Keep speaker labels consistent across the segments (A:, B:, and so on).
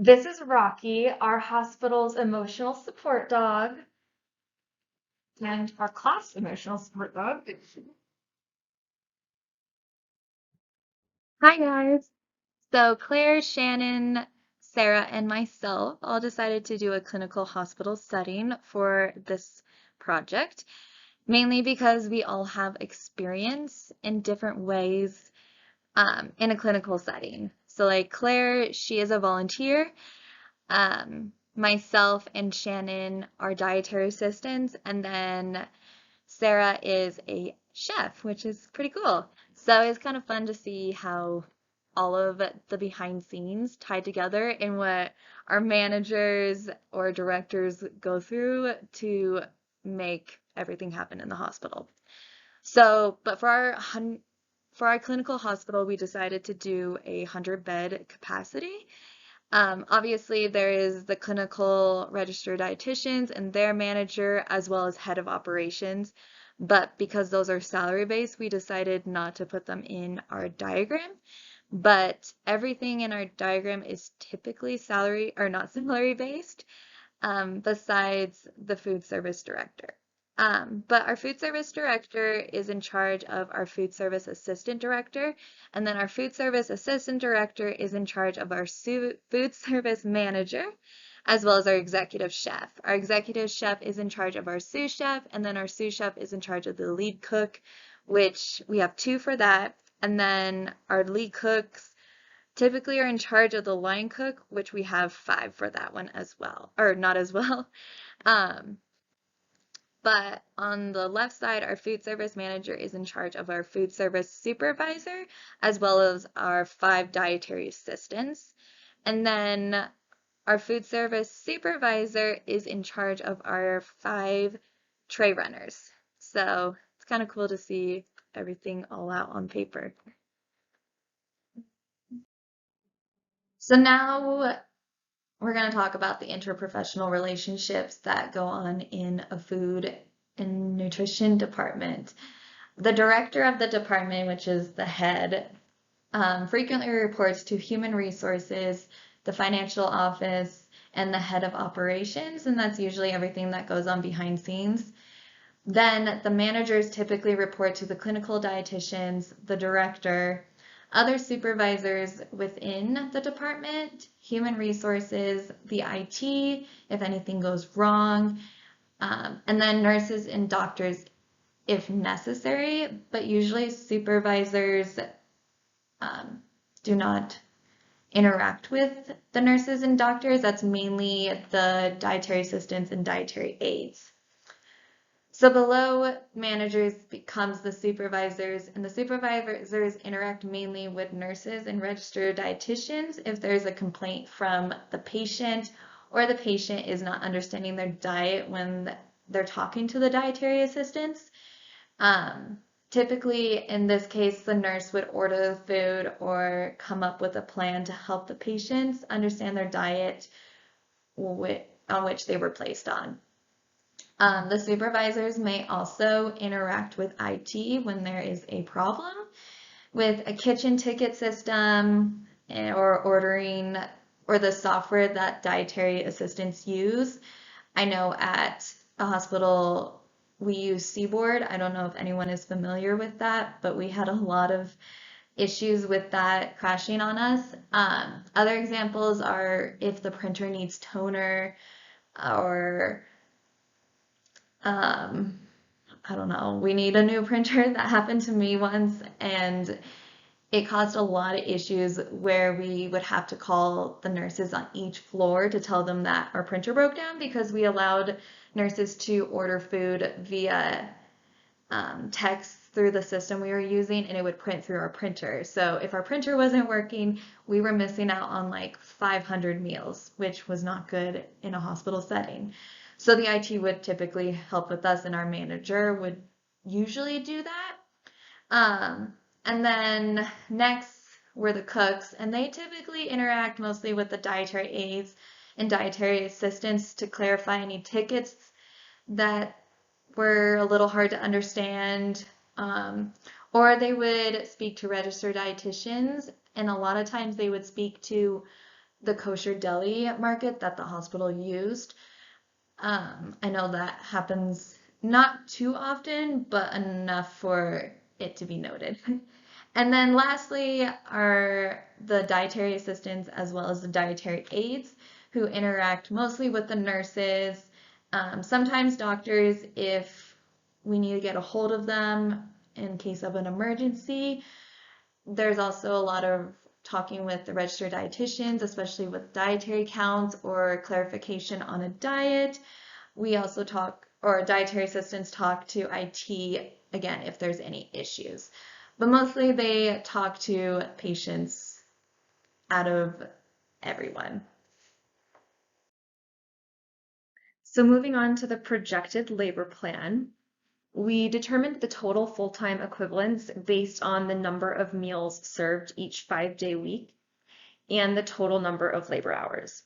A: This is Rocky, our hospital's emotional support dog, and our class emotional support dog.
B: Hi guys. So Claire, Shannon, Sarah, and myself all decided to do a clinical hospital setting for this project, mainly because we all have experience in different ways in a clinical setting. So like Claire, she is a volunteer. Myself and Shannon are dietary assistants, and then Sarah is a chef, which is pretty cool. So it's kind of fun to see how all of the behind scenes tied together in what our managers or directors go through to make everything happen in the hospital. So, but for our clinical hospital, we decided to do 100-bed capacity. Obviously, there is the clinical registered dietitians and their manager, as well as head of operations. But because those are salary based, we decided not to put them in our diagram. But everything in our diagram is typically salary or not salary based, besides the food service director. But our food service director is in charge of our food service assistant director, and then our food service assistant director is in charge of our food service manager, as well as our executive chef. Our executive chef is in charge of our sous chef, and then our sous chef is in charge of the lead cook, which we have two for that. And then our lead cooks typically are in charge of the line cook, which we have five for that one as well, or not as well. Um, but on the left side, our food service manager is in charge of our food service supervisor, as well as our five dietary assistants. And then our food service supervisor is in charge of our five tray runners. So it's kind of cool to see everything all out on paper.
A: So now we're going to talk about the interprofessional relationships that go on in a food and nutrition department. The director of the department, which is the head, frequently reports to human resources, the financial office, and the head of operations, and that's usually everything that goes on behind scenes. Then the managers typically report to the clinical dietitians, the director, other supervisors within the department, human resources, the IT, if anything goes wrong, and then nurses and doctors if necessary, but usually supervisors do not interact with the nurses and doctors. That's mainly the dietary assistants and dietary aides. So below managers becomes the supervisors, and the supervisors interact mainly with nurses and registered dietitians if there's a complaint from the patient or the patient is not understanding their diet when they're talking to the dietary assistants. Typically, in this case, the nurse would order the food or come up with a plan to help the patients understand their diet on which they were placed on. The supervisors may also interact with IT when there is a problem with a kitchen ticket system or ordering or the software that dietary assistants use. I know at a hospital we use Seaboard. I don't know if anyone is familiar with that, but we had a lot of issues with that crashing on us. Other examples are if the printer needs toner or um, I don't know, we need a new printer. That happened to me once, and it caused a lot of issues where we would have to call the nurses on each floor to tell them that our printer broke down because we allowed nurses to order food via text through the system we were using and it would print through our printer. So if our printer wasn't working, we were missing out on like 500 meals, which was not good in a hospital setting. So the IT would typically help with us and our manager would usually do that. And then next were the cooks, and they typically interact mostly with the dietary aides and dietary assistants to clarify any tickets that were a little hard to understand. Or they would speak to registered dietitians, and a lot of times they would speak to the kosher deli market that the hospital used. I know that happens not too often, but enough for it to be noted. And then lastly are the dietary assistants as well as the dietary aides who interact mostly with the nurses, sometimes doctors if we need to get a hold of them in case of an emergency. There's also a lot of talking with the registered dietitians, especially with dietary counts or clarification on a diet. We also talk, or dietary assistants talk to IT again if there's any issues. But mostly they talk to patients out of everyone. So moving on to the projected labor plan, we determined the total full-time equivalents based on the number of meals served each 5-day week and the total number of labor hours.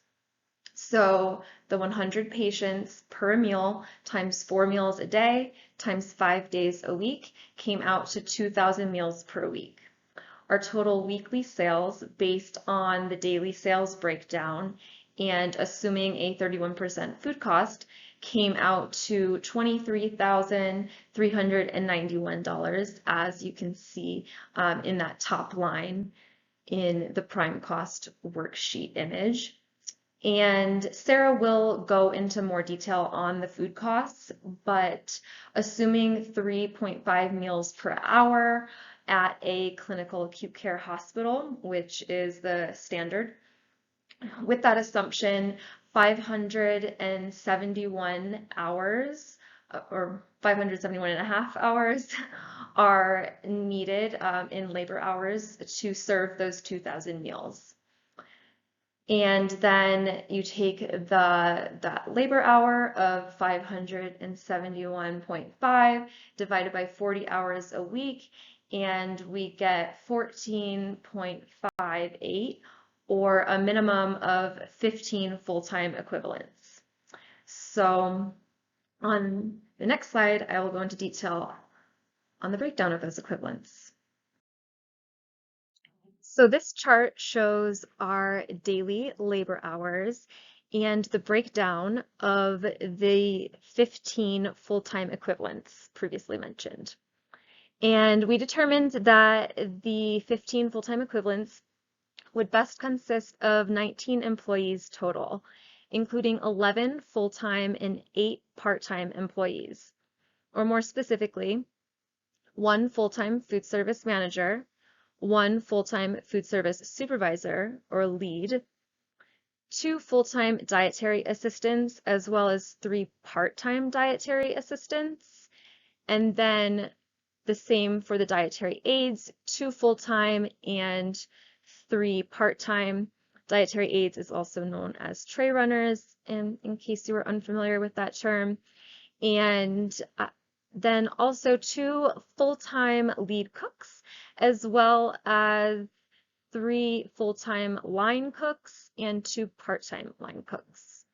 A: So the 100 patients per meal times 4 meals a day times 5 days a week came out to 2,000 meals per week. Our total weekly sales based on the daily sales breakdown and assuming a 31% food cost came out to $23,391, as you can see in that top line in the prime cost worksheet image. And Sarah will go into more detail on the food costs, but assuming 3.5 meals per hour at a clinical acute care hospital, which is the standard, with that assumption, 571 hours or 571 and a half hours are needed in labor hours to serve those 2,000 meals. And then you take that labor hour of 571.5 divided by 40 hours a week, and we get 14.58, or a minimum of 15 full-time equivalents. So on the next slide, I will go into detail on the breakdown of those equivalents. So this chart shows our daily labor hours and the breakdown of the 15 full-time equivalents previously mentioned. And we determined that the 15 full-time equivalents would best consist of 19 employees total, including 11 full-time and 8 part-time employees. Or more specifically, 1 full-time food service manager, 1 full-time food service supervisor or lead, 2 full-time dietary assistants, as well as 3 part-time dietary assistants, and then the same for the dietary aides, 2 full-time and 3 part-time. Dietary aides is also known as tray runners, in case you were unfamiliar with that term. And then also 2 full-time lead cooks, as well as 3 full-time line cooks and 2 part-time line cooks.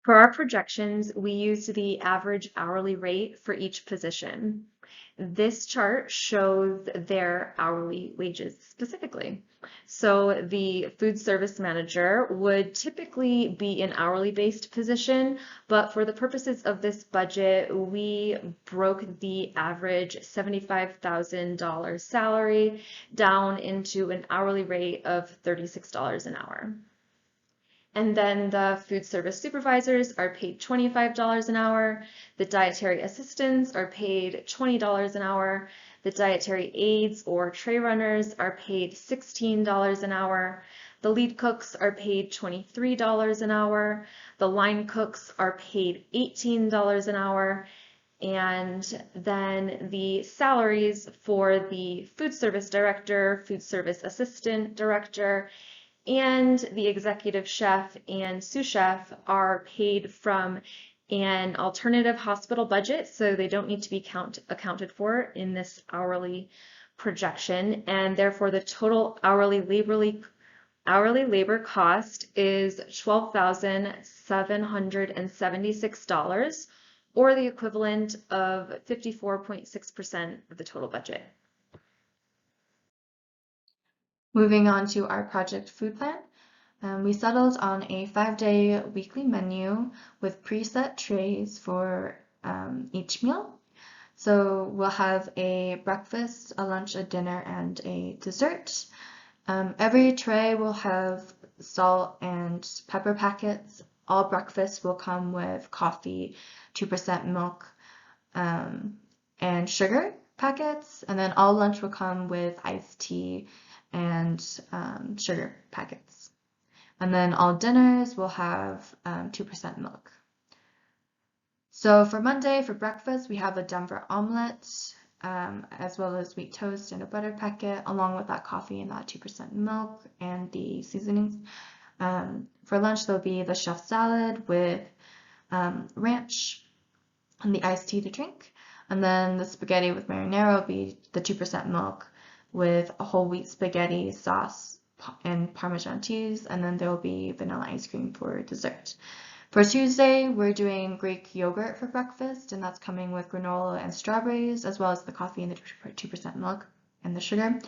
A: For our projections, we used the average hourly rate for each position. This chart shows their hourly wages specifically. So the food service manager would typically be an hourly based position, but for the purposes of this budget, we broke the average $75,000 salary down into an hourly rate of $36 an hour. And then the food service supervisors are paid $25 an hour. The dietary assistants are paid $20 an hour. The dietary aides or tray runners are paid $16 an hour. The lead cooks are paid $23 an hour. The line cooks are paid $18 an hour. And then the salaries for the food service director, food service assistant director, and the executive chef and sous chef are paid from an alternative hospital budget, so they don't need to be accounted for in this hourly projection, and therefore the total hourly labor cost is $12,776, or the equivalent of 54.6% of the total budget. Moving on to our project food plan. We settled on a 5-day weekly menu with preset trays for each meal. So we'll have a breakfast, a lunch, a dinner, and a dessert. Every tray will have salt and pepper packets. All breakfast will come with coffee, 2% milk, and sugar packets. And then all lunch will come with iced tea and sugar packets. And then all dinners will have 2% milk. So for Monday, for breakfast, we have a Denver omelet, as well as wheat toast and a butter packet, along with that coffee and that 2% milk and the seasonings. For lunch, there'll be the chef salad with ranch and the iced tea to drink. And then the spaghetti with marinara will be the 2% milk with a whole wheat spaghetti sauce and Parmesan cheese. And then there will be vanilla ice cream for dessert. For Tuesday, we're doing Greek yogurt for breakfast, and that's coming with granola and strawberries, as well as the coffee and the 2% milk and the sugar.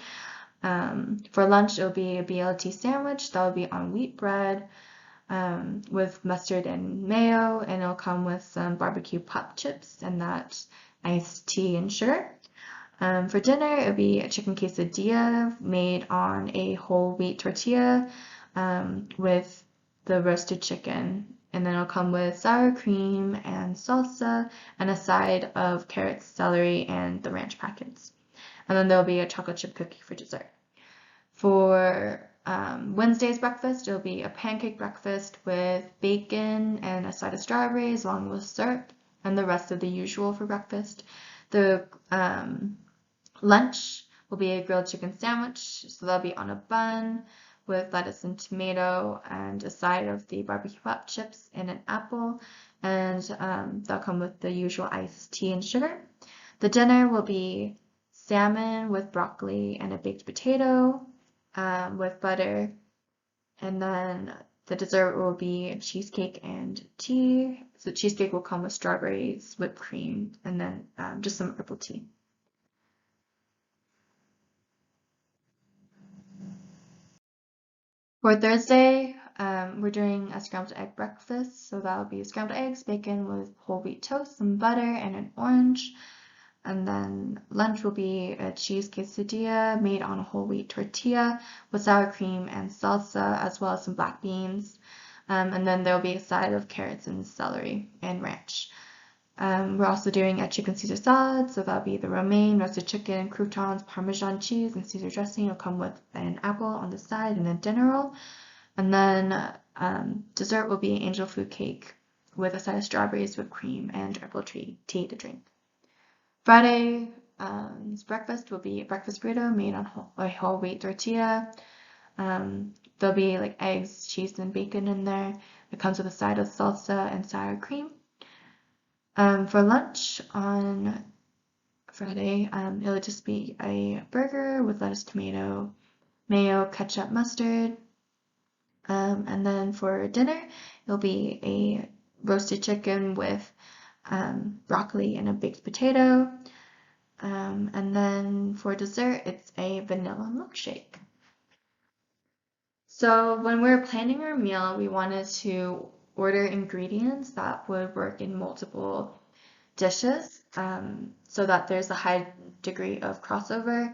A: For lunch, it'll be a BLT sandwich that will be on wheat bread with mustard and mayo, and it'll come with some barbecue pop chips and that iced tea and sugar. For dinner, it'll be a chicken quesadilla made on a whole wheat tortilla with the roasted chicken. And then it'll come with sour cream and salsa and a side of carrots, celery, and the ranch packets. And then there'll be a chocolate chip cookie for dessert. For Wednesday's breakfast, it'll be a pancake breakfast with bacon and a side of strawberries along with syrup and the rest of the usual for breakfast. The lunch will be a grilled chicken sandwich, so that'll be on a bun with lettuce and tomato and a side of the barbecue pop chips and an apple, and that'll come with the usual iced tea and sugar. The dinner will be salmon with broccoli and a baked potato with butter, and then the dessert will be cheesecake and tea. So cheesecake will come with strawberries, whipped cream, and then just some herbal tea. For Thursday, we're doing a scrambled egg breakfast. So that'll be scrambled eggs, bacon with whole wheat toast, some butter, and an orange. And then lunch will be a cheese quesadilla made on a whole wheat tortilla with sour cream and salsa, as well as some black beans. And then there'll be a side of carrots and celery and ranch. We're also doing a chicken Caesar salad, so that'll be the romaine, roasted chicken, croutons, Parmesan cheese, and Caesar dressing. It'll come with an apple on the side and a dinner roll. And then dessert will be angel food cake with a side of strawberries, whipped cream, and herbal tea to drink. Friday's breakfast will be a breakfast burrito made on a whole wheat tortilla. There'll be like eggs, cheese, and bacon in there. It comes with a side of salsa and sour cream. For lunch on Friday, it'll just be a burger with lettuce, tomato, mayo, ketchup, mustard. And then for dinner, it'll be a roasted chicken with broccoli and a baked potato. And then for dessert, it's a vanilla milkshake. So when we're planning our meal, we wanted to order ingredients that would work in multiple dishes so that there's a high degree of crossover.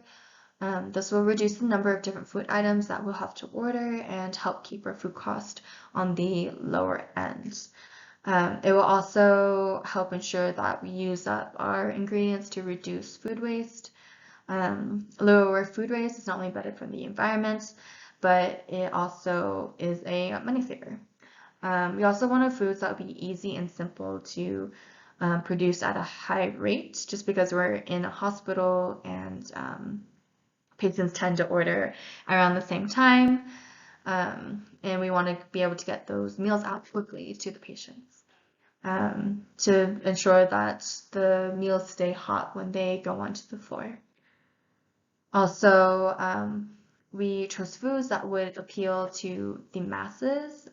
A: This will reduce the number of different food items that we'll have to order and help keep our food cost on the lower end. It will also help ensure that we use up our ingredients to reduce food waste. Lower food waste is not only better for the environment, but it also is a money saver. We also wanted foods that would be easy and simple to produce at a high rate, just because we're in a hospital and patients tend to order around the same time, and we want to be able to get those meals out quickly to the patients to ensure that the meals stay hot when they go onto the floor. Also, we chose foods that would appeal to the masses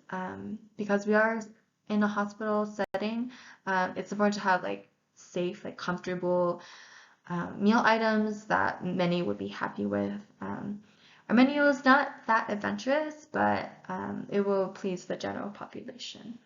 A: because we are in a hospital setting. It's important to have like safe, like comfortable meal items that many would be happy with. Our menu is not that adventurous, but it will please the general population.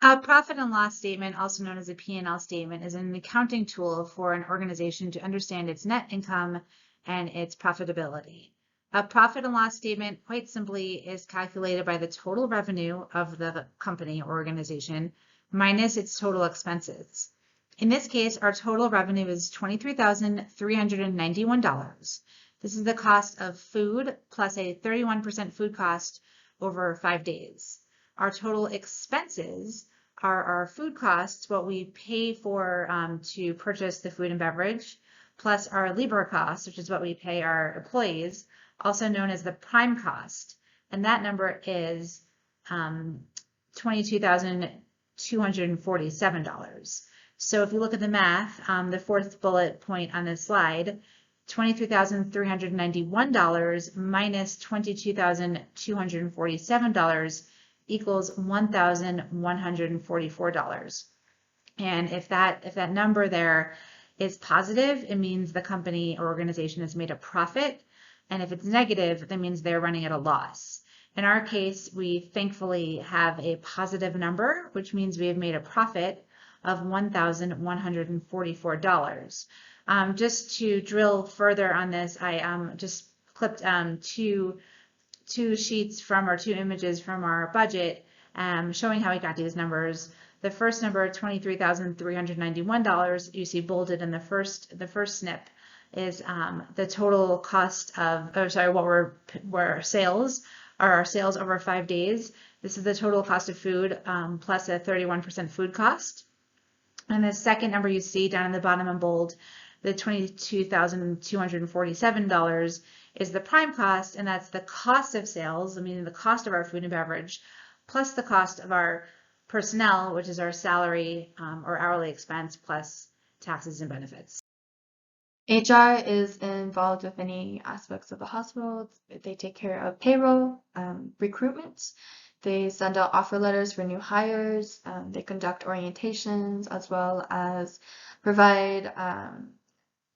C: A profit and loss statement, also known as a P&L statement, is an accounting tool for an organization to understand its net income and its profitability. A profit and loss statement, quite simply, is calculated by the total revenue of the company or organization minus its total expenses. In this case, our total revenue is $23,391. This is the cost of food plus a 31% food cost over 5 days. Our total expenses are our food costs, what we pay for to purchase the food and beverage, plus our labor costs, which is what we pay our employees, also known as the prime cost. And that number is $22,247. So if you look at the math, the fourth bullet point on this slide, $23,391 minus $22,247 equals $1,144. And if that number there is positive, it means the company or organization has made a profit. And if it's negative, that means they're running at a loss. In our case, we thankfully have a positive number, which means we have made a profit of $1,144. Just to drill further on this, I just clipped two sheets from, or two images from our budget, showing how we got these numbers. The first number, $23,391, you see bolded in the first snip, is the total cost of, our sales over 5 days. This is the total cost of food plus a 31% food cost. And the second number you see down in the bottom in bold, the $22,247 is the prime cost, and that's the cost of sales, meaning the cost of our food and beverage, plus the cost of our personnel, which is our salary or hourly expense, plus taxes and benefits.
A: HR is involved with many aspects of the hospital. They take care of payroll, recruitment. They send out offer letters for new hires. They conduct orientations as well as provide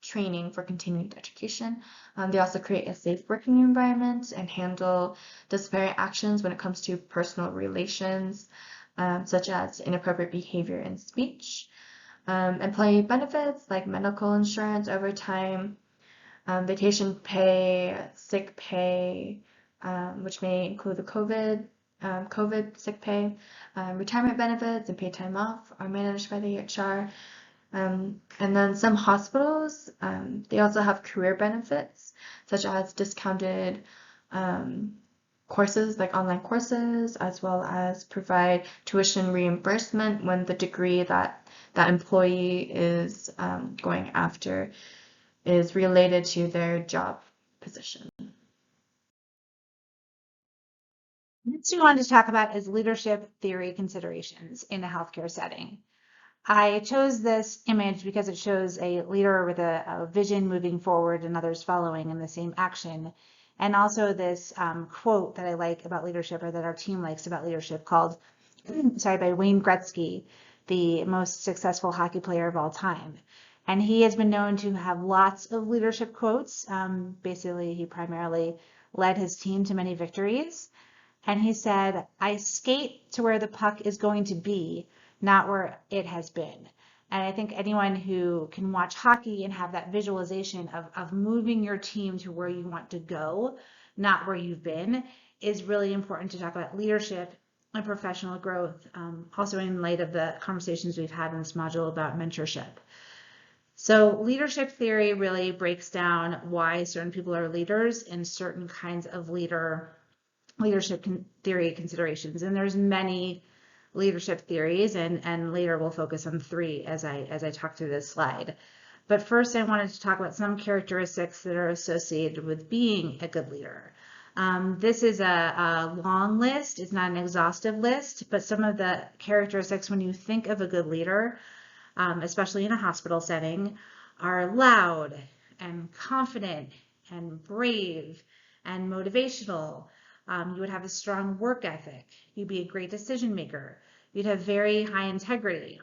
A: training for continued education. They also create a safe working environment and handle disciplinary actions when it comes to personal relations, such as inappropriate behavior and speech. Employee benefits like medical insurance, overtime, vacation pay, sick pay, which may include the COVID sick pay, retirement benefits and paid time off are managed by the HR. And then some hospitals, they also have career benefits, such as discounted courses, like online courses, as well as provide tuition reimbursement when the degree that that employee is going after is related to their job position.
C: Next, we wanted to talk about is leadership theory considerations in a healthcare setting. I chose this image because it shows a leader with a vision moving forward and others following in the same action. And also this quote that I like about leadership, or that our team likes about leadership, called, by Wayne Gretzky, the most successful hockey player of all time. And he has been known to have lots of leadership quotes. Basically, he primarily led his team to many victories. And he said, "I skate to where the puck is going to be, not where it has been." And I think anyone who can watch hockey and have that visualization of moving your team to where you want to go, not where you've been, is really important to talk about leadership and professional growth, also in light of the conversations we've had in this module about mentorship. So leadership theory really breaks down why certain people are leaders and certain kinds of leadership theory considerations. And there's many leadership theories, and later we'll focus on 3 as I talk through this slide. But first, I wanted to talk about some characteristics that are associated with being a good leader. This is a long list. It's not an exhaustive list, but some of the characteristics when you think of a good leader, especially in a hospital setting, are loud and confident and brave and motivational. You would have a strong work ethic. You'd be a great decision maker. You'd have very high integrity.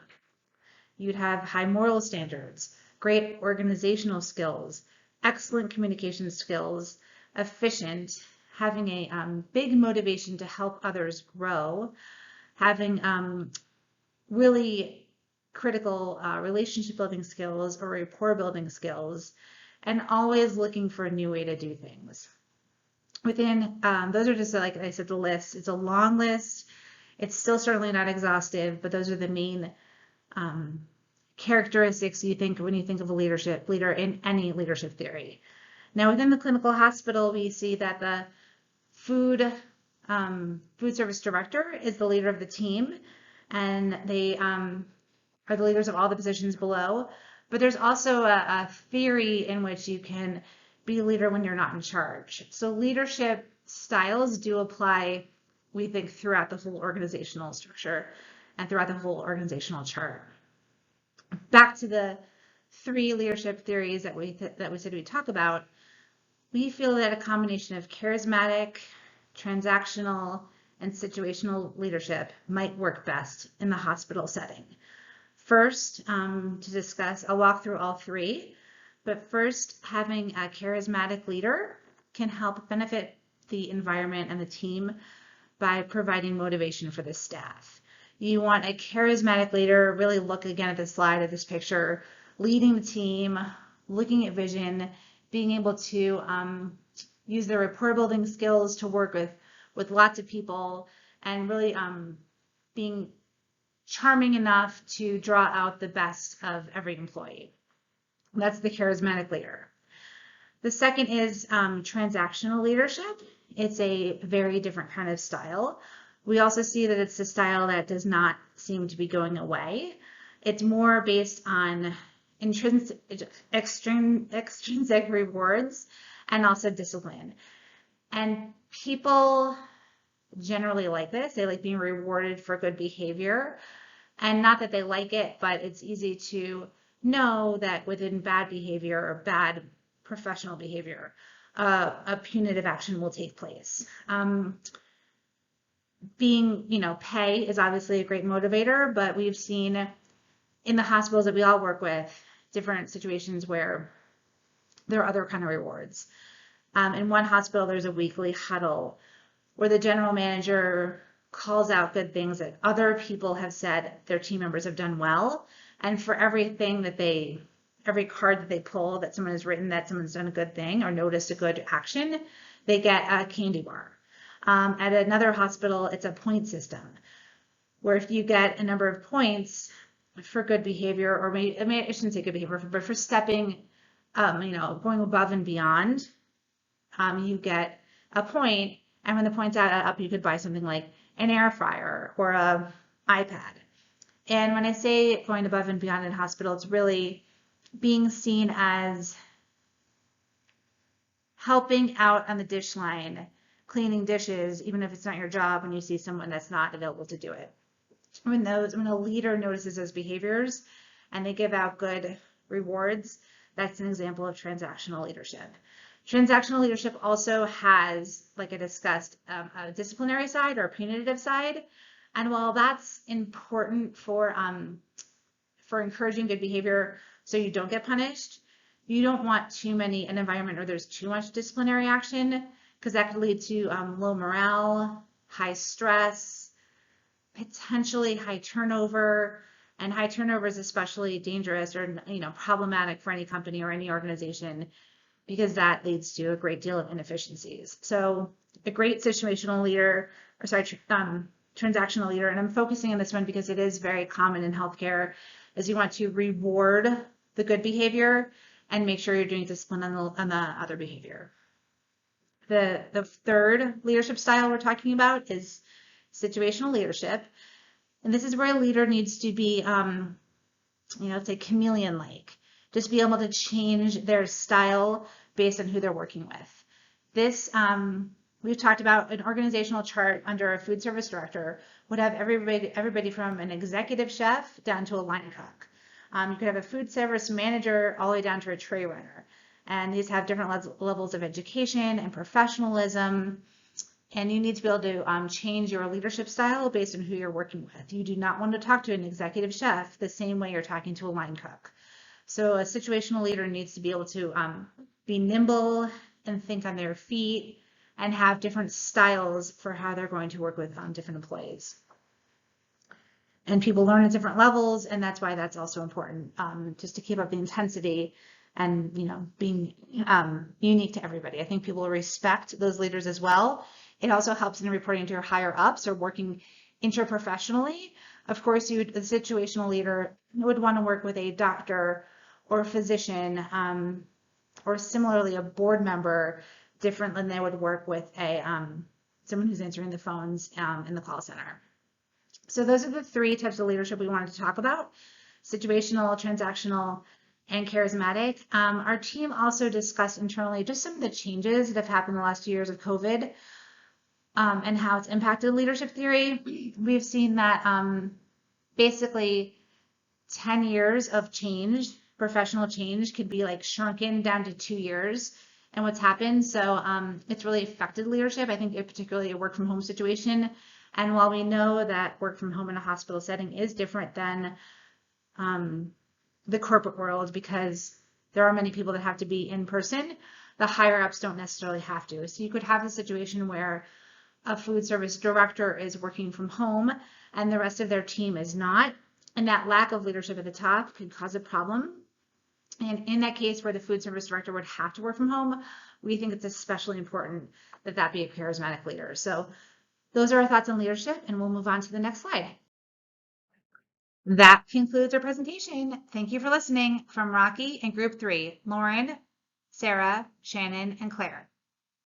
C: You'd have high moral standards, great organizational skills, excellent communication skills, efficient, having a big motivation to help others grow, having really critical relationship building skills or rapport building skills, and always looking for a new way to do things. Within, those are just, like I said, the list. It's a long list. It's still certainly not exhaustive, but those are the main characteristics you think when you think of a leader in any leadership theory. Now, within the clinical hospital, we see that the food service director is the leader of the team, and they are the leaders of all the positions below. But there's also a theory in which you can be a leader when you're not in charge. So leadership styles do apply, we think, throughout the whole organizational structure and throughout the whole organizational chart. Back to the 3 leadership theories that we said we'd talk about, we feel that a combination of charismatic, transactional, and situational leadership might work best in the hospital setting. First, to discuss, I'll walk through all 3, but first, having a charismatic leader can help benefit the environment and the team by providing motivation for the staff. You want a charismatic leader, really look again at this slide, at this picture, leading the team, looking at vision, being able to use their rapport building skills to work with lots of people, and really being charming enough to draw out the best of every employee. That's the charismatic leader. The second is transactional leadership. It's a very different kind of style. We also see that it's a style that does not seem to be going away. It's more based on extrinsic rewards and also discipline. And people generally like this. They like being rewarded for good behavior. And not that they like it, but it's easy to know that within bad behavior or bad professional behavior, a punitive action will take place. Pay is obviously a great motivator, but we've seen in the hospitals that we all work with different situations where there are other kind of rewards. In one hospital, there's a weekly huddle where the general manager calls out good things that other people have said their team members have done well. And for every card that they pull that someone has written that someone's done a good thing or noticed a good action, they get a candy bar. At another hospital, it's a point system where if you get a number of points for good behavior, or maybe I shouldn't say good behavior, but for stepping, going above and beyond, you get a point. And when the points add up, you could buy something like an air fryer or an iPad. And when I say going above and beyond in hospital, it's really being seen as helping out on the dish line, cleaning dishes, even if it's not your job, when you see someone that's not available to do it. When a leader notices those behaviors and they give out good rewards, that's an example of transactional leadership. Transactional leadership also has, like I discussed, a disciplinary side or a punitive side. And while that's important for encouraging good behavior so you don't get punished, you don't want an environment where there's too much disciplinary action, because that could lead to low morale, high stress, potentially high turnover. And high turnover is especially dangerous or problematic for any company or any organization, because that leads to a great deal of inefficiencies. So a great transactional leader, and I'm focusing on this one because it is very common in healthcare, is you want to reward the good behavior and make sure you're doing discipline on the other behavior. The third leadership style we're talking about is situational leadership. And this is where a leader needs to be, say chameleon-like. Just be able to change their style based on who they're working with. This, we've talked about an organizational chart under a food service director would have everybody from an executive chef down to a line cook. You could have a food service manager all the way down to a tray runner. And these have different levels of education and professionalism. And you need to be able to change your leadership style based on who you're working with. You do not want to talk to an executive chef the same way you're talking to a line cook. So a situational leader needs to be able to be nimble and think on their feet and have different styles for how they're going to work with different employees. And people learn at different levels, and that's why that's also important, just to keep up the intensity and, you know, being unique to everybody. I think people respect those leaders as well. It also helps in reporting to your higher ups or working interprofessionally. Of course, the situational leader would want to work with a doctor or a physician, or similarly a board member, different than they would work with a someone who's answering the phones in the call center. So those are the three types of leadership we wanted to talk about: situational, transactional, and charismatic. Our team also discussed internally just some of the changes that have happened in the last 2 years of COVID, and how it's impacted leadership theory. We've seen that basically 10 years of change, professional change, could be like shrunken down to 2 years. And what's happened, so it's really affected leadership. I think particularly a work from home situation. And while we know that work from home in a hospital setting is different than the corporate world, because there are many people that have to be in person, the higher ups don't necessarily have to. So you could have a situation where a food service director is working from home and the rest of their team is not. And that lack of leadership at the top could cause a problem. And in that case where the food service director would have to work from home, we think it's especially important that that be a charismatic leader. So those are our thoughts on leadership, and we'll move on to the next slide. That concludes our presentation. Thank you for listening from Rocky and Group 3, Lauren, Sarah, Shannon, and Claire.